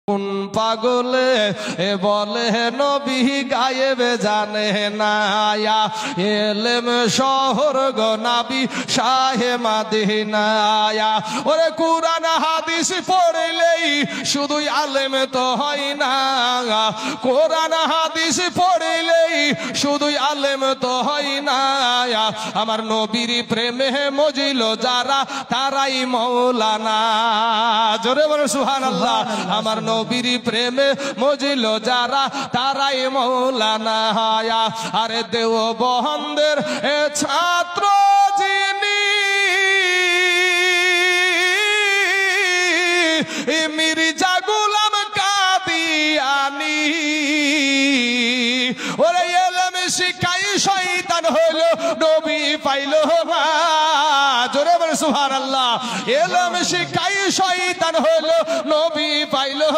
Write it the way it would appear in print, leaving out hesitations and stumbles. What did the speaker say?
কোন পাগলে এ বলে নবী গায়েবে জানে না এলেম শহর গো নবী শাহে মদিনা ওরে কুরআন হাদিস পড়লেই শুধুই আলেম তো হয় না কুরআন হাদিস পড়লেই শুধুই আলেম তো হয় না আমার নবীর প্রেমে মজিল যারা তারাই মাওলানা জোরে বলো সুবহানাল্লাহ আমার নবীর প্রেমে মজিল যারা তারাই মাওলানা আরে দেওবন্দের ছাত্র যিনি মির্জা গোলাম কাদিয়ানী ওরে এলেম শিখাই শয়তান হলো নবী পাইলো না জোরে বলে সুবহানাল্লাহ এলেম শিখাই শয়তান হলো নবী পাইলো